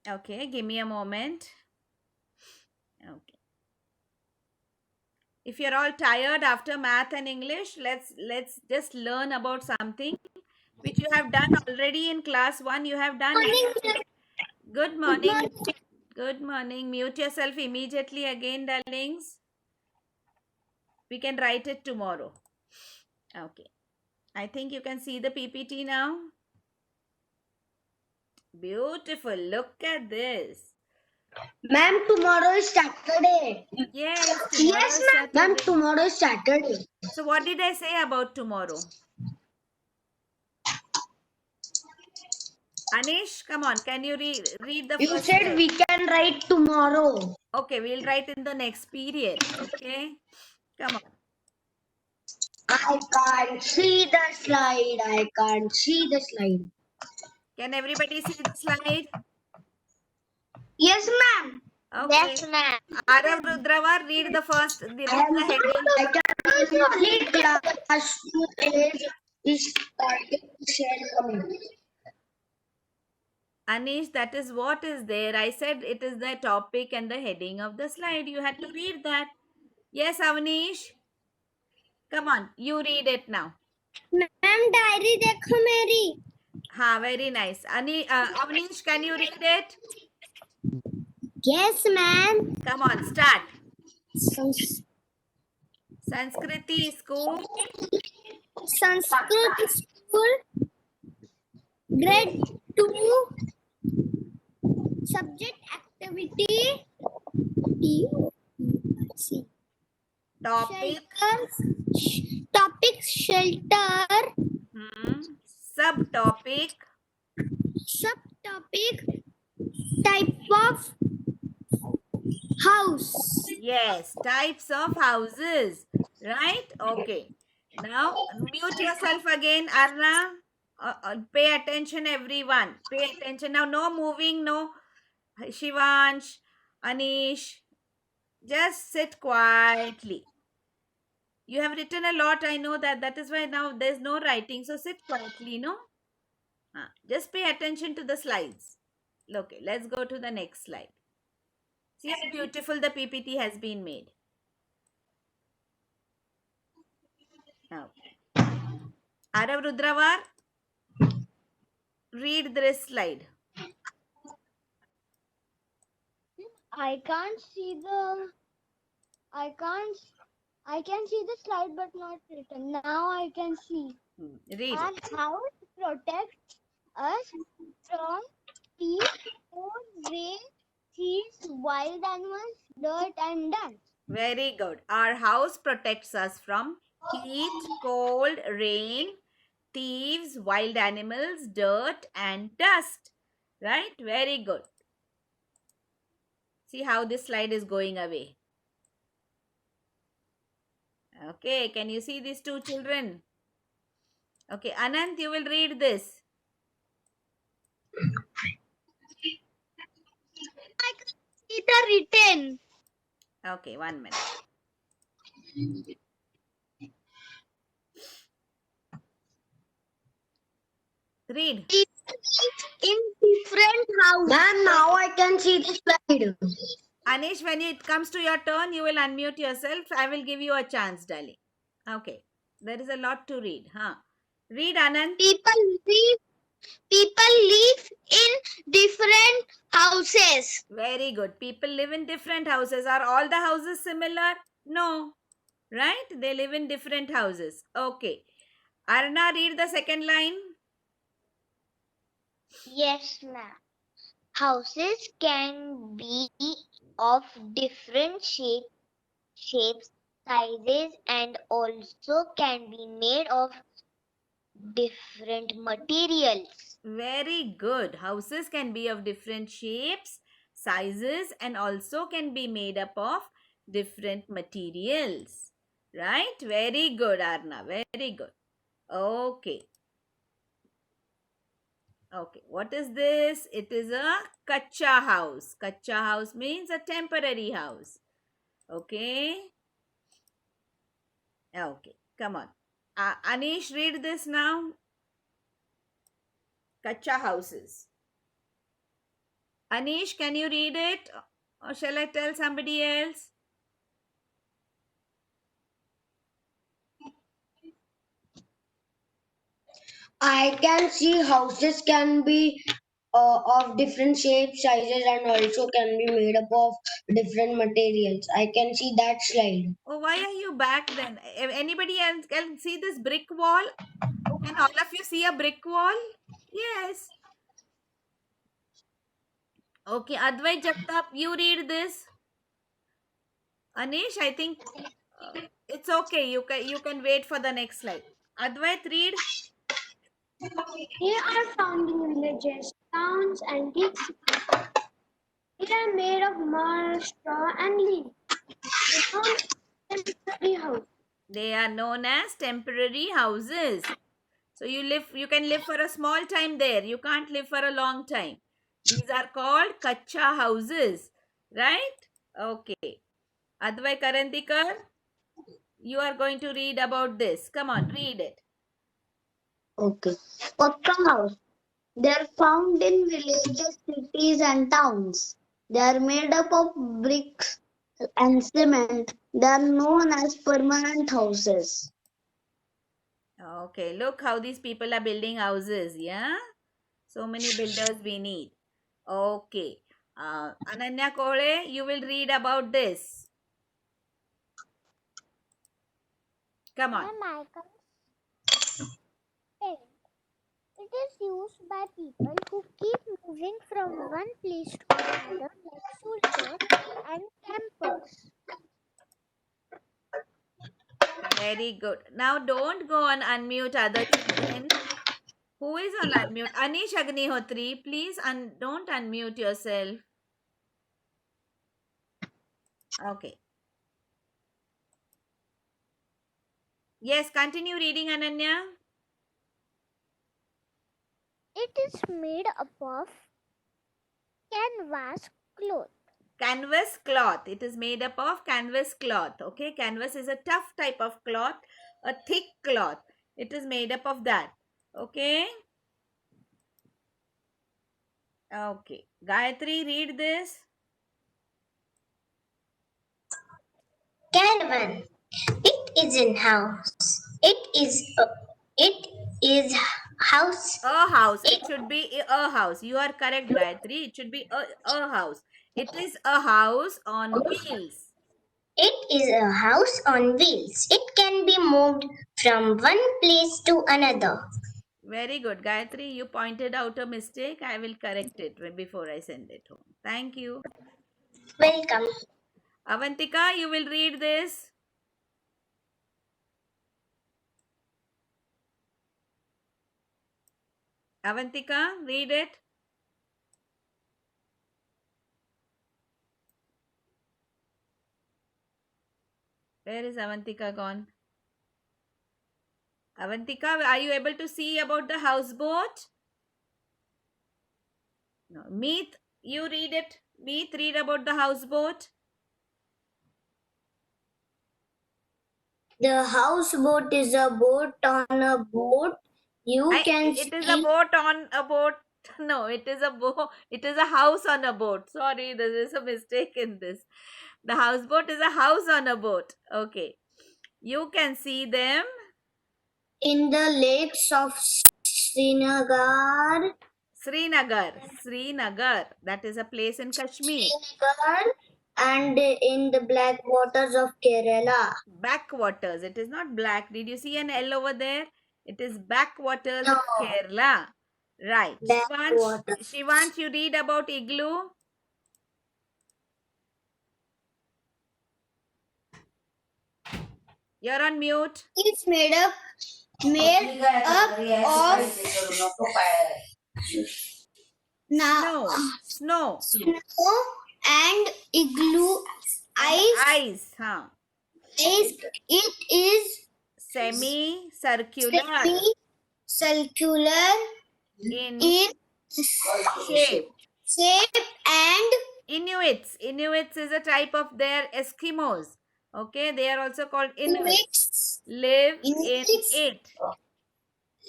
Okay, give me a moment. Okay. If you're all tired after math and English, let's just learn about something which you have done already in class 1. You have done Morning, it. ma'am. Good Good morning. morning. Good morning. Mute yourself immediately again, darlings. We can write it tomorrow. Okay. I think you can see the PPT now. Beautiful. Look at this. Ma'am, tomorrow is Saturday. Yes, tomorrow Yes, is ma'am. Ma'am, Saturday. tomorrow is Saturday. So, what did I say about tomorrow? Anish, come on. Can you read the You first said slide? we can write tomorrow. Okay, we'll write in the next period. Okay. Come on. I can't see the slide. I can't see the slide. Can everybody see the slide? Yes, ma'am. Okay. Yes, ma'am. Arav Rudravar, read the first, read the heading. I can only class 2 is starting to share comment. Anish, that is what is there. I said it is the topic and the heading of the slide. You had to read that. Yes, Avnish. Come on, you read it now. Ma'am diary देखो मेरी. Ha, very nice. Avnish, can you read it? Yes, ma'am. Come on, start. Sanskriti school. Sanskrit school grade 2 subject activity Topic. Topic shelter Subtopic. सब topic type of house. Yes, types of houses. Right? Okay. Now, mute yourself again, Arna. Pay attention, everyone. Pay attention. Now, no moving, no Shivansh, Anish. Just sit quietly. You have written a lot, I know that. That is why now there's no writing. So, sit quietly, no? Just pay attention to the slides. Okay, let's go to the next slide. See how beautiful the PPT has been made. Now, Arav Rudravar, read this slide. I can't see the. I can't. I can see the slide, but not written. Now I can see. Read. Our house protects us from heat, cold, rain, thieves, wild animals, dirt, and dust. Very good. Our house protects us from heat, cold, rain, thieves, wild animals, dirt, and dust. Right? Very good. See how this slide is going away. Okay, can you see these two children? Okay, Anant, you will read this. I can see the written. Okay, 1 minute. Read. In different houses. Ma'am, now I can see the slide. Anish, when it comes to your turn, you will unmute yourself. I will give you a chance, darling. Okay. There is a lot to read. Huh? Read, Anand. People live in different houses. Very good. People live in different houses. Are all the houses similar? No. Right? They live in different houses. Okay. Arna, read the second line. Yes, ma'am. Houses can be of different shapes, sizes, and also can be made of different materials. Very good. Houses can be of different shapes, sizes, and also can be made up of different materials. Right? Very good, Arna. Very good. Okay. Okay. What is this? It is a kacha house. Kacha house means a temporary house. Okay. Okay. Come on. Anish, read this now. Kacha houses. Anish, can you read it? Or shall I tell somebody else? I can see houses can be of different shapes, sizes, and also can be made up of different materials. I can see that slide. Oh, why are you back then? Anybody else can see this brick wall? Can all of you see a brick wall? Yes. Okay, Advait Jagtap, you read this. Anish, I think it's okay. You can wait for the next slide. Advait, read. They are found in villages, towns, and big cities. They are made of mud, straw, and leaves. They are temporary house. They are known as temporary houses. So you can live for a small time there. You can't live for a long time. These are called kacha houses. Right? Okay. Advai Karandikar, you are going to read about this. Come on, read it. Okay. Pakka house. They are found in villages, cities, and towns. They are made up of bricks and cement. They are known as permanent houses. Okay, look how these people are building houses. Yeah? So many builders we need. Okay. Ananya Kole, you will read about this. Come on. Michael's tent. It is used by people who keep moving from one place to another, like soldiers and campers. Very good. Now don't go on unmute other children. Who is on unmute? Anish Agnihotri, please don't unmute yourself. Okay. Yes, continue reading, Ananya. It is made up of canvas cloth. Canvas cloth. It is made up of canvas cloth. Okay, canvas is a tough type of cloth, a thick cloth. It is made up of that. Okay. Okay. Gayatri, read this. Caravan. It is in house. It is house. A house. It should be a house. You are correct, Gayatri. It should be a house. It is a house on wheels. It is a house on wheels. It can be moved from one place to another. Very good. Gayatri, you pointed out a mistake. I will correct it before I send it home. Thank you. Welcome. Avantika, you will read this. Avantika, read it. Where is Avantika gone? Avantika, are you able to see about the houseboat? No. Meet, you read it. Meet, read about the houseboat. The houseboat is a boat on a boat. It is a boat on a boat. No, it is a boat. It is a house on a boat. Sorry, there is a mistake in this. The houseboat is a house on a boat. Okay. You can see them. In the lakes of Srinagar. Srinagar. That is a place in Kashmir. And in the black waters of Kerala. Backwaters. It is not black. Did you see an L over there? It is backwaters No. of Kerala. Right. Backwaters. Shivansh, you read about igloo. You're on mute. It's made up of Snow. snow and igloo Ice. Huh. It is Semi-circular circular in in shape. and Inuits. Inuits is a type of their Eskimos. Okay, they are also called Inuits. Live in it.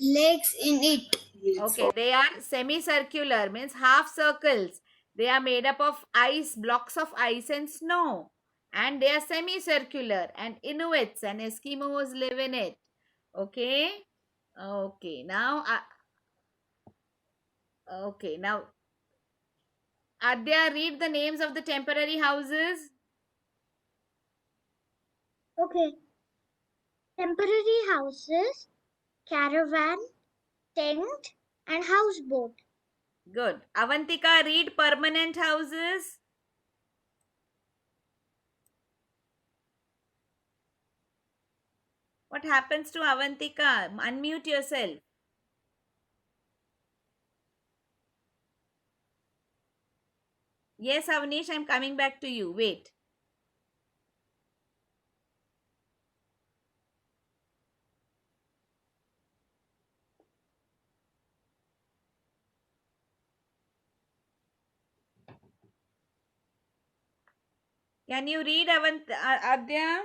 legs in it. Okay, they are semicircular, means half circles. They are made up of ice, blocks of ice and snow. And they are semicircular, and Inuits and Eskimos live in it. Okay? Okay, now, Adya, read the names of the temporary houses. Okay. Temporary houses, caravan, tent, and houseboat. Good. Avantika, read permanent houses. What happens to Avantika? Unmute yourself. Yes, Avnish, I'm coming back to you. Wait. Can you read Adya?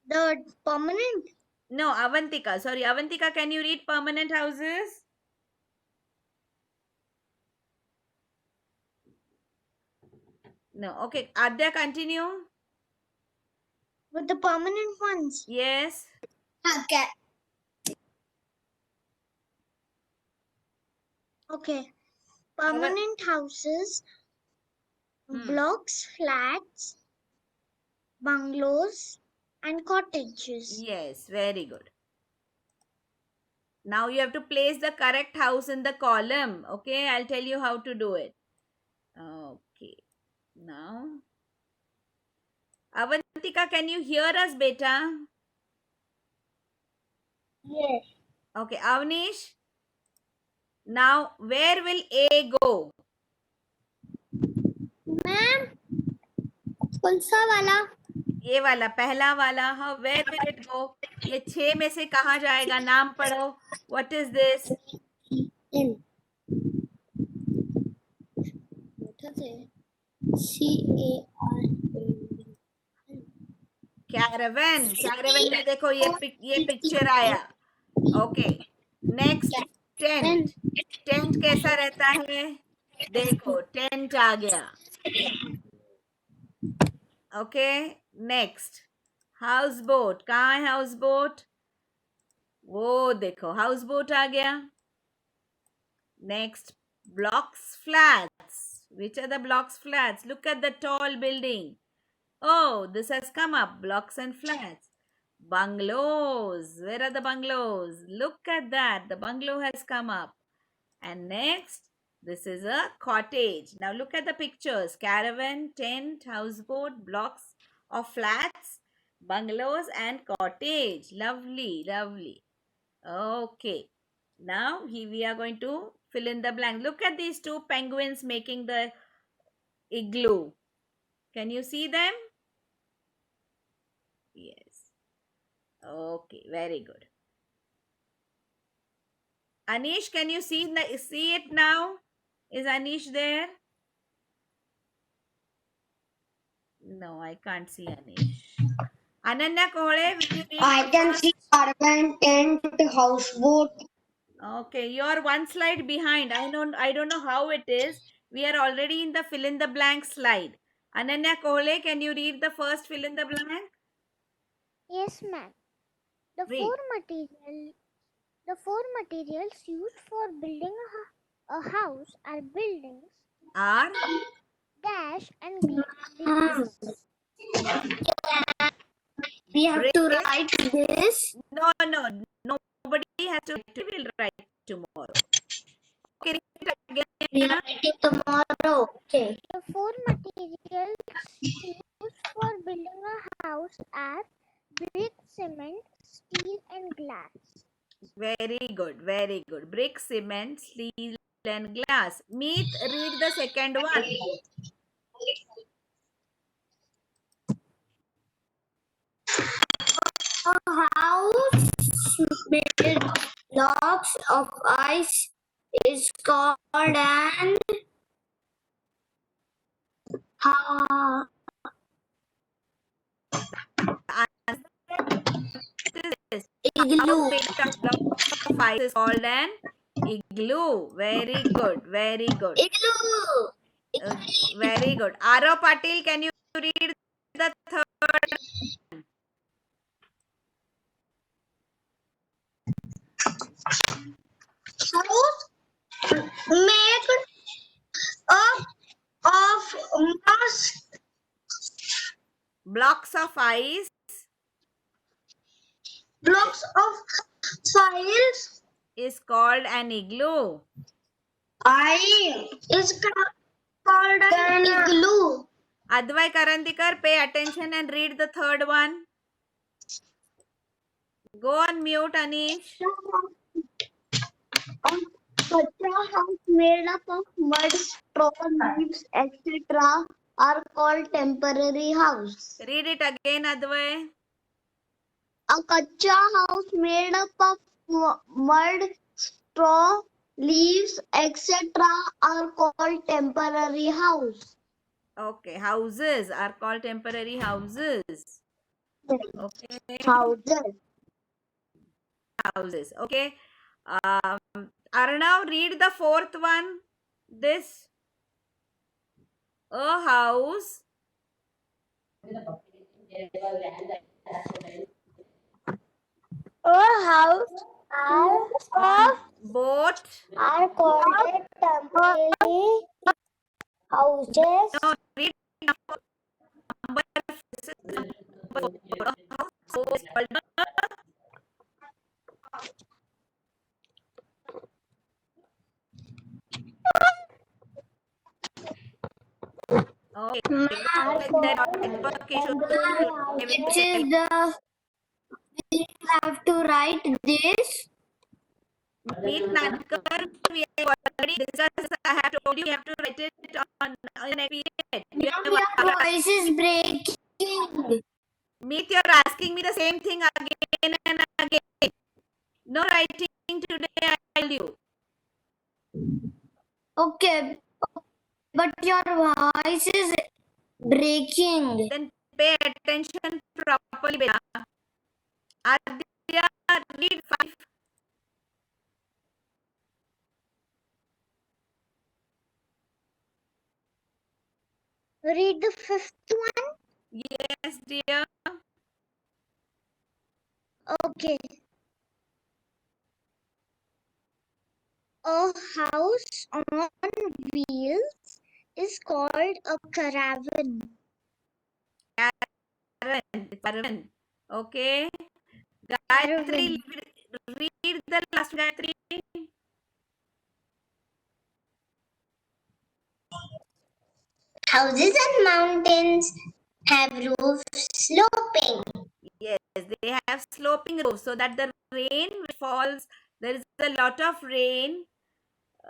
The permanent. No, Avantika. Sorry, Avantika, can you read permanent houses? No. Okay. Adya, continue. With the permanent ones. Yes. Okay. Okay. Permanent houses, blocks, flats, bungalows, and cottages. Yes, very good. Now you have to place the correct house in the column. Okay, I'll tell you how to do it. Okay. Now, Avantika, can you hear us, beta? Yes. Okay, Avnish. Now, where will A go? Ma'am कौन सा वाला? ये वाला, पहला वाला. How? Where will it go? ये 6 में से कहाँ जाएगा? नाम पढ़ो. What is this? N. C-A-R. Caravan. Caravan में देखो ये पिक्चर आया. Okay. Next, tent. टेंट कैसा रहता है? देखो टेंट आ गया. Okay, next house boat. कहाँ है हाउस बोट? वो देखो हाउस बोट आ गया. Next, blocks, flats. Which are the blocks, flats? Look at the tall building. Oh, this has come up. Blocks and flats. Bungalows. Where are the bungalows? Look at that. The bungalow has come up. And next, this is a cottage. Now look at the pictures. Caravan, tent, houseboat, blocks of flats, bungalows and cottage. Lovely, lovely. Okay. Now here we are going to fill in the blank. Look at these two penguins making the igloo. Can you see them? Yes. Okay, very good. Anish, can you see it now? Is Anish there? No, I can't see Anish. Ananya Kohole, will you read? I can see caravan, tent, houseboat. Okay, you're one slide behind. I don't know how it is. We are already in the fill in the blank slide. Ananya Kohole, can you read the first fill in the blank? Yes, ma'am. The Read. four materials used for building a house are buildings, Are? dash, and glass. We have to write this. No. Nobody has to. We will write tomorrow. Okay, read it again. We are writing tomorrow. Okay. The four materials used for building a house are brick, cement, steel, and glass. Very good, very good. Brick, cement, steel, and glass. Meet, read the second one. A house made of blocks of ice is called an This igloo. made of blocks of ice is called an Igloo. Very good. Very good. Igloo. Very good. Arav Patil, can you read the third? House made up of mass Blocks of ice blocks of soils. is called an igloo. I is called an igloo. Advai Karandikar, pay attention and read the third one. Go on mute, Anish. Kacha house made up of mud, straw, leaves, etc. are called temporary house. Read it again, Advai. A kacha house made up of mud, straw, leaves, etc. are called temporary house. Okay, houses are called temporary houses. Okay, Houses. houses. Okay. Arnav, read the fourth one. This. A house. A house of Boat. are called temporary houses. No, read number four. A house is called okay. Are There are called network issues temporary today. houses. Which is the we have to write this. Meet Nankar, we have already discussed. I have told you have to write it on in a period. You Now have your voice is breaking. Meet, you're asking me the same thing again and again. No writing today, I tell you. Okay, but your voice is breaking. Then pay attention properly, beta. Aditya, read 5. Read the fifth one. Yes, dear. Okay. A house on wheels is called a caravan. Caravan. Okay. Gayatri, read the last Gayatri. Houses on mountains have roofs sloping. Yes, they have sloping roofs so that the rain falls. There is a lot of rain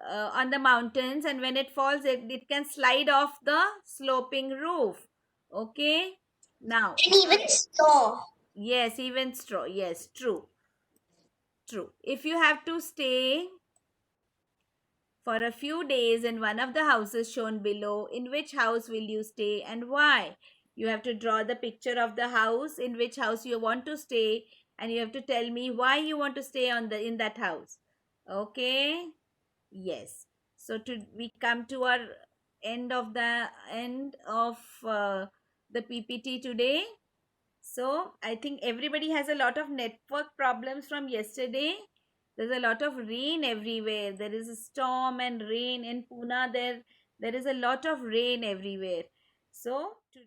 on the mountains, and when it falls, it can slide off the sloping roof. Okay. Now, And even straw. yes, even straw. Yes, true. True. If you have to stay for a few days in one of the houses shown below, in which house will you stay and why? You have to draw the picture of the house, in which house you want to stay, and you have to tell me why you want to stay in that house. Okay? Yes. So we come to our end of the PPT today. So I think everybody has a lot of network problems from yesterday. There's a lot of rain everywhere. There is a storm and rain in Pune. There is a lot of rain everywhere. So today